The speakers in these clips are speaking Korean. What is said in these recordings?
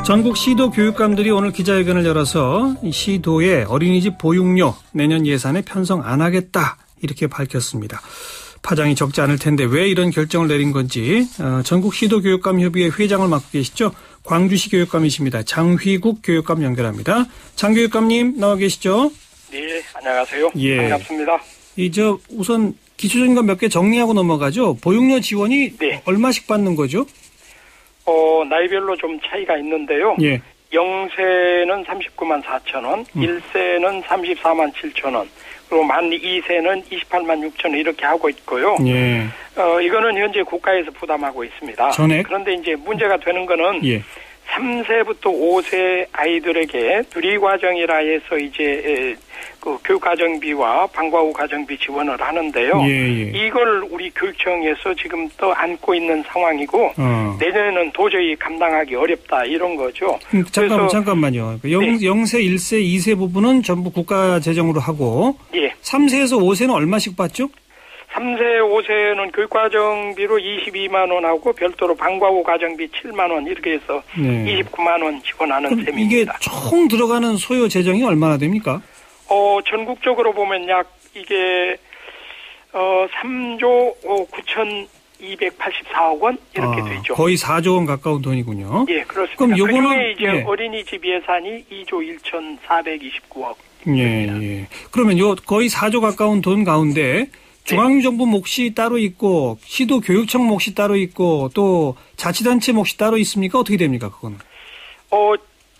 전국 시도 교육감들이 오늘 기자회견을 열어서 시도의 어린이집 보육료 내년 예산에 편성 안 하겠다 이렇게 밝혔습니다. 파장이 적지 않을 텐데 왜 이런 결정을 내린 건지 전국 시도 교육감 협의회 회장을 맡고 계시죠. 광주시 교육감이십니다. 장휘국 교육감 연결합니다. 장 교육감님 나와 계시죠? 네, 안녕하세요. 예. 반갑습니다. 우선 기초적인 것 몇 개 정리하고 넘어가죠. 보육료 지원이 네. 얼마씩 받는 거죠? 나이별로 좀 차이가 있는데요. 예. 0세는 39만 4천 원, 1세는 34만 7천 원, 그리고 만 2세는 28만 6천 원 이렇게 하고 있고요. 예. 이거는 현재 국가에서 부담하고 있습니다. 전액? 그런데 이제 문제가 되는 거는 예. 3세부터 5세 아이들에게 누리과정이라 해서 이제 그 교육과정비와 방과 후 과정비 지원을 하는데요. 예. 이걸 우리 교육청에서 지금 또 안고 있는 상황이고 내년에는 도저히 감당하기 어렵다 이런 거죠. 잠깐만요. 0세, 1세, 2세 부분은 전부 국가 재정으로 하고 예. 3세에서 5세는 얼마씩 받죠? 3세, 5세는 교육과정비로 22만 원하고 별도로 방과 후 과정비 7만 원 이렇게 해서 29만 원 지원하는 셈입니다. 이게 총 들어가는 소요 재정이 얼마나 됩니까? 전국적으로 보면 약 이게 3조 9,284억 원 이렇게 되죠. 거의 4조 원 가까운 돈이군요. 예, 그렇습니다. 그럼 요거는 그중에 이제 어린이집 예산이 2조 1,429억. 예. 그러면 거의 4조 가까운 돈 가운데 중앙정부 몫이 따로 있고 시도 교육청 몫이 따로 있고 또 자치단체 몫이 따로 있습니까? 어떻게 됩니까? 그거는?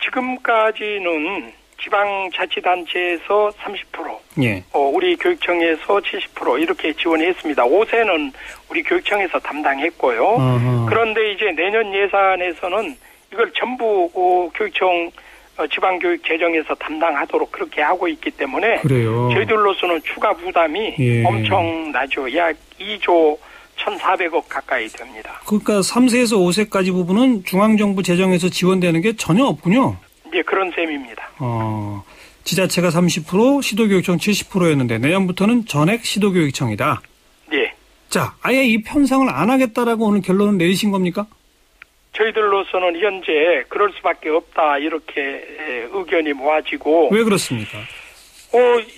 지금까지는 지방자치단체에서 30%, 예. 우리 교육청에서 70% 이렇게 지원했습니다. 5세는 우리 교육청에서 담당했고요. 그런데 이제 내년 예산에서는 이걸 전부 교육청 지방교육 재정에서 담당하도록 그렇게 하고 있기 때문에 그래요. 저희들로서는 추가 부담이 엄청나죠. 약 2조 1,400억 가까이 됩니다. 그러니까 3세에서 5세까지 부분은 중앙정부 재정에서 지원되는 게 전혀 없군요. 예, 그런 셈입니다. 지자체가 30%, 시도교육청 70%였는데 내년부터는 전액 시도교육청이다. 예. 자, 아예 이 편성을 안 하겠다라고 오늘 결론을 내리신 겁니까? 저희들로서는 현재 그럴 수밖에 없다 이렇게 의견이 모아지고. 왜 그렇습니까?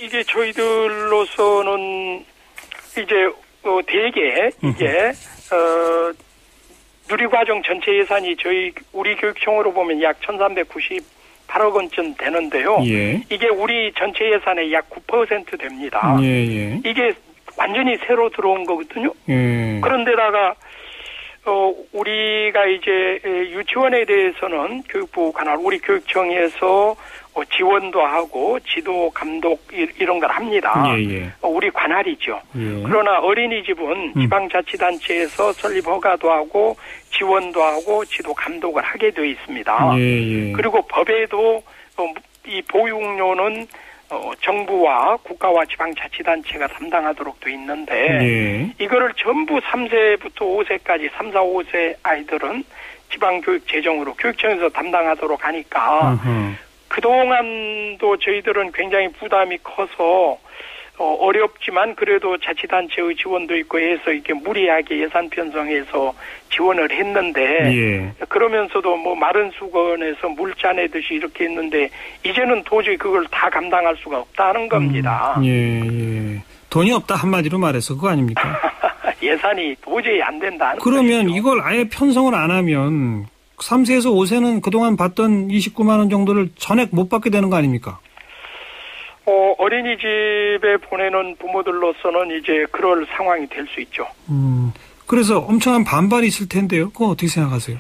이게 저희들로서는 이제 대개 이게 누리과정 전체 예산이 우리 교육청으로 보면 약 1,398억 원쯤 되는데요. 예. 이게 우리 전체 예산의 약 9% 됩니다. 예. 이게 완전히 새로 들어온 거거든요. 예. 그런데다가 우리가 이제 유치원에 대해서는 교육부 관할 우리 교육청에서 지원도 하고 지도 감독 이런 걸 합니다. 예. 우리 관할이죠. 예. 그러나 어린이집은 지방자치단체에서 설립 허가도 하고 지원도 하고 지도 감독을 하게 되어 있습니다. 예. 그리고 법에도 이 보육료는 정부와 국가와 지방자치단체가 담당하도록 돼 있는데 이거를 전부 3세부터 5세까지 3, 4, 5세 아이들은 지방교육 재정으로 교육청에서 담당하도록 하니까 그동안도 저희들은 굉장히 부담이 커서 어렵지만 그래도 자치단체의 지원도 있고 해서 이렇게 무리하게 예산 편성해서 지원을 했는데 그러면서도 뭐 마른 수건에서 물 짜내듯이 이렇게 했는데 이제는 도저히 그걸 다 감당할 수가 없다는 겁니다. 돈이 없다 한마디로 말해서 그거 아닙니까? 예산이 도저히 안 된다는 그러면 것이죠. 이걸 아예 편성을 안 하면 3세에서 5세는 그동안 받던 29만 원 정도를 전액 못 받게 되는 거 아닙니까? 어린이집에 보내는 부모들로서는 이제 그럴 상황이 될 수 있죠. 그래서 엄청난 반발이 있을 텐데요. 그거 어떻게 생각하세요?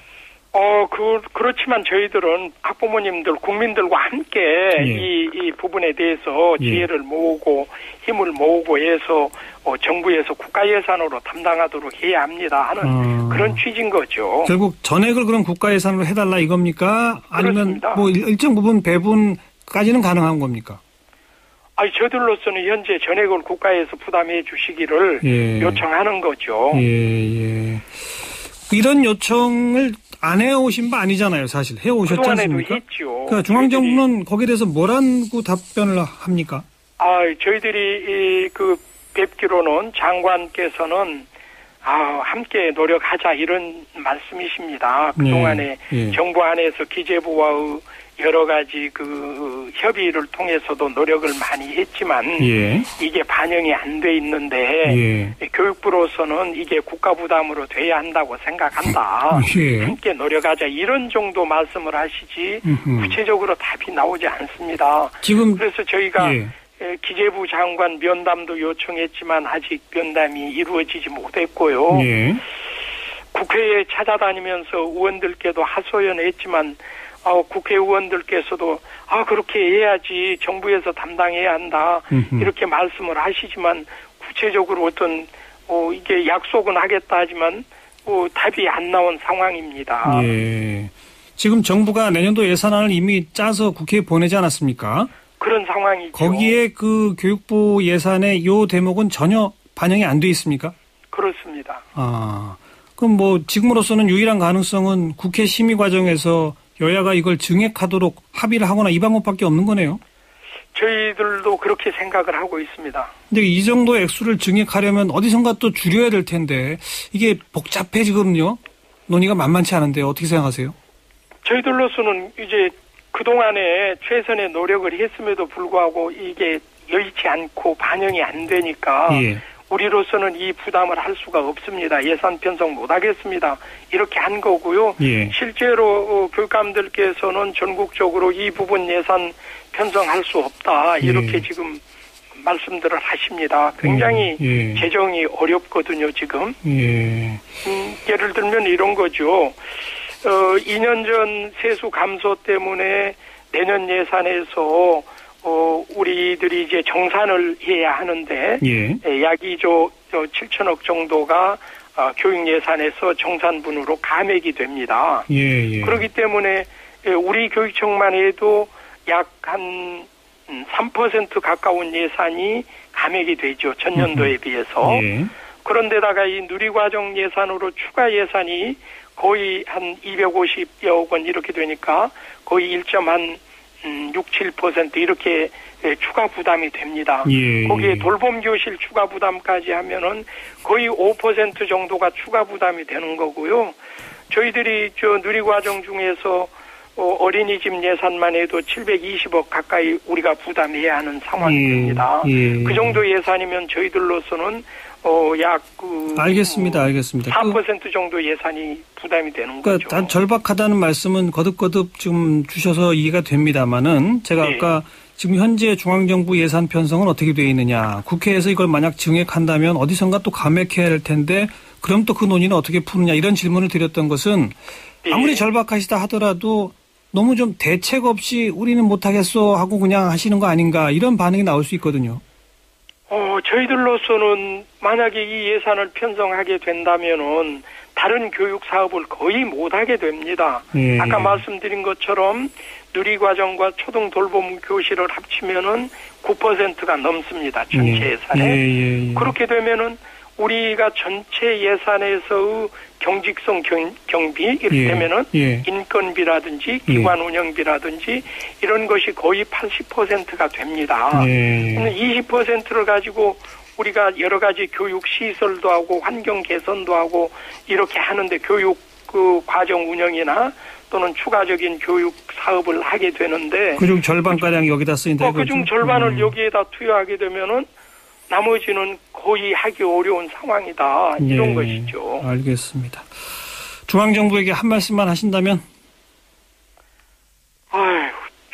그렇지만 저희들은 학부모님들, 국민들과 함께 이 부분에 대해서 지혜를 모으고 힘을 모으고 해서 정부에서 국가 예산으로 담당하도록 해야 합니다 하는 그런 취지인 거죠. 결국 전액을 그럼 국가 예산으로 해달라 이겁니까? 아니면 그렇습니다. 뭐 일정 부분 배분까지는 가능한 겁니까? 저희들로서는 현재 전액을 국가에서 부담해 주시기를 요청하는 거죠. 이런 요청을 안 해오신 바 아니잖아요, 사실. 해오셨지 않습니까? 했죠. 그러니까 중앙정부는 거기에 대해서 뭐라고 답변을 합니까? 저희들이 뵙기로는 장관께서는 함께 노력하자 이런 말씀이십니다. 그동안에 정부 안에서 기재부와의 여러 가지 그 협의를 통해서도 노력을 많이 했지만 이게 반영이 안 돼 있는데 교육부로서는 이게 국가 부담으로 돼야 한다고 생각한다. 함께 노력하자 이런 정도 말씀을 하시지 구체적으로 답이 나오지 않습니다. 지금 그래서 저희가 기재부 장관 면담도 요청했지만 아직 면담이 이루어지지 못했고요. 국회에 찾아다니면서 의원들께도 하소연했지만 국회의원들께서도 그렇게 해야지 정부에서 담당해야 한다 이렇게 말씀을 하시지만 구체적으로 어떤 이게 약속은 하겠다 하지만 답이 안 나온 상황입니다. 지금 정부가 내년도 예산안을 이미 짜서 국회에 보내지 않았습니까? 그런 상황이죠. 거기에 그 교육부 예산의 이 대목은 전혀 반영이 안 돼 있습니까? 그렇습니다. 그럼 뭐 지금으로서는 유일한 가능성은 국회 심의 과정에서 여야가 이걸 증액하도록 합의를 하거나 이 방법밖에 없는 거네요. 저희들도 그렇게 생각을 하고 있습니다. 근데 이 정도 액수를 증액하려면 어디선가 또 줄여야 될 텐데 이게 복잡해지거든요. 논의가 만만치 않은데 어떻게 생각하세요? 저희들로서는 이제 그동안에 최선의 노력을 했음에도 불구하고 이게 여의치 않고 반영이 안 되니까 우리로서는 이 부담을 할 수가 없습니다. 예산 편성 못 하겠습니다. 이렇게 한 거고요. 실제로 교육감들께서는 전국적으로 이 부분 예산 편성할 수 없다. 이렇게 지금 말씀들을 하십니다. 굉장히 재정이 어렵거든요, 지금. 예를 들면 이런 거죠. 2년 전 세수 감소 때문에 내년 예산에서 우리들이 이제 정산을 해야 하는데 약 2조 7천억 정도가 교육 예산에서 정산분으로 감액이 됩니다. 그렇기 때문에 우리 교육청만 해도 약 한 3% 가까운 예산이 감액이 되죠. 전년도에 비해서. 그런데다가 이 누리과정 예산으로 추가 예산이 거의 한 250여억 원 이렇게 되니까 거의 1.67% 이렇게 추가 부담이 됩니다. 거기에 돌봄 교실 추가 부담까지 하면은 거의 5% 정도가 추가 부담이 되는 거고요. 저희들이 저 누리과정 중에서 어린이집 예산만 해도 720억 가까이 우리가 부담해야 하는 상황이 됩니다. 그 정도 예산이면 저희들로서는 알겠습니다. 4% 정도 예산이 부담이 되는 거죠. 그러니까 절박하다는 말씀은 거듭거듭 지금 주셔서 이해가 됩니다만은 제가 아까 지금 현재 중앙정부 예산 편성은 어떻게 되어 있느냐. 국회에서 이걸 만약 증액한다면 어디선가 또 감액해야 할 텐데 그럼 또 그 논의는 어떻게 푸느냐 이런 질문을 드렸던 것은 아무리 절박하시다 하더라도 너무 좀 대책 없이 우리는 못하겠어 하고 그냥 하시는 거 아닌가 이런 반응이 나올 수 있거든요. 저희들로서는 만약에 이 예산을 편성하게 된다면은 다른 교육 사업을 거의 못하게 됩니다. 아까 말씀드린 것처럼 누리과정과 초등 돌봄 교실을 합치면은 9%가 넘습니다. 전체 예산에. 그렇게 되면은 우리가 전체 예산에서의 경직성 경비 이렇게 되면은 인건비라든지 기관 운영비라든지 이런 것이 거의 80%가 됩니다. 20%를 가지고 우리가 여러 가지 교육 시설도 하고 환경 개선도 하고 이렇게 하는데 교육 그 과정 운영이나 또는 추가적인 교육 사업을 하게 되는데 그중 절반가량 여기다 쓰인다. 그중 절반을 여기에다 투여하게 되면은 나머지는 거의 하기 어려운 상황이다. 이런 것이죠. 알겠습니다. 중앙정부에게 한 말씀만 하신다면?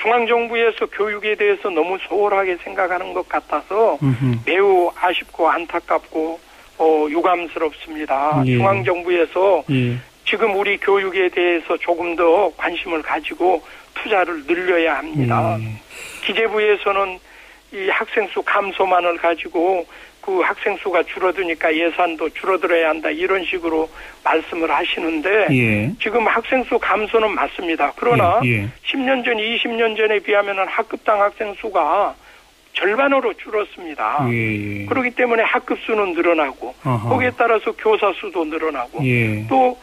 중앙정부에서 교육에 대해서 너무 소홀하게 생각하는 것 같아서 매우 아쉽고 안타깝고 유감스럽습니다. 중앙정부에서 지금 우리 교육에 대해서 조금 더 관심을 가지고 투자를 늘려야 합니다. 기재부에서는 이 학생 수 감소만을 가지고 그 학생 수가 줄어드니까 예산도 줄어들어야 한다 이런 식으로 말씀을 하시는데 지금 학생 수 감소는 맞습니다. 그러나 10년 전, 20년 전에 비하면 학급당 학생 수가 절반으로 줄었습니다. 그렇기 때문에 학급 수는 늘어나고 거기에 따라서 교사 수도 늘어나고 또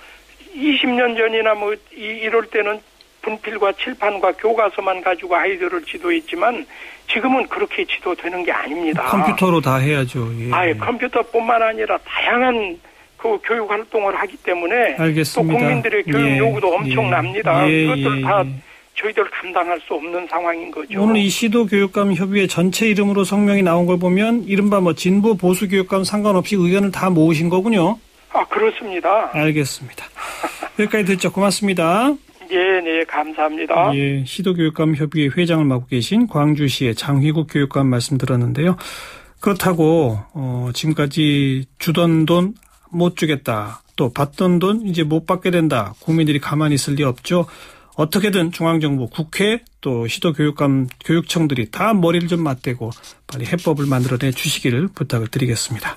20년 전이나 뭐 이럴 때는 분필과 칠판과 교과서만 가지고 아이들을 지도했지만 지금은 그렇게 지도되는 게 아닙니다. 컴퓨터로 다 해야죠. 컴퓨터뿐만 아니라 다양한 그 교육 활동을 하기 때문에 알겠습니다. 또 국민들의 교육 요구도 엄청납니다. 이것들 다 예. 저희들 감당할 수 없는 상황인 거죠. 오늘 이 시도교육감 협의회 전체 이름으로 성명이 나온 걸 보면 이른바 뭐 진보 보수 교육감 상관없이 의견을 다 모으신 거군요. 아, 그렇습니다. 알겠습니다. 여기까지 듣죠. 고맙습니다. 네, 감사합니다. 예, 시도교육감 협의회 회장을 맡고 계신 광주시의 장휘국 교육감 말씀 들었는데요. 그렇다고 지금까지 주던 돈 못 주겠다. 또 받던 돈 이제 못 받게 된다. 국민들이 가만히 있을 리 없죠. 어떻게든 중앙정부, 국회 또 시도교육감, 교육청들이 다 머리를 좀 맞대고 빨리 해법을 만들어내 주시기를 부탁을 드리겠습니다.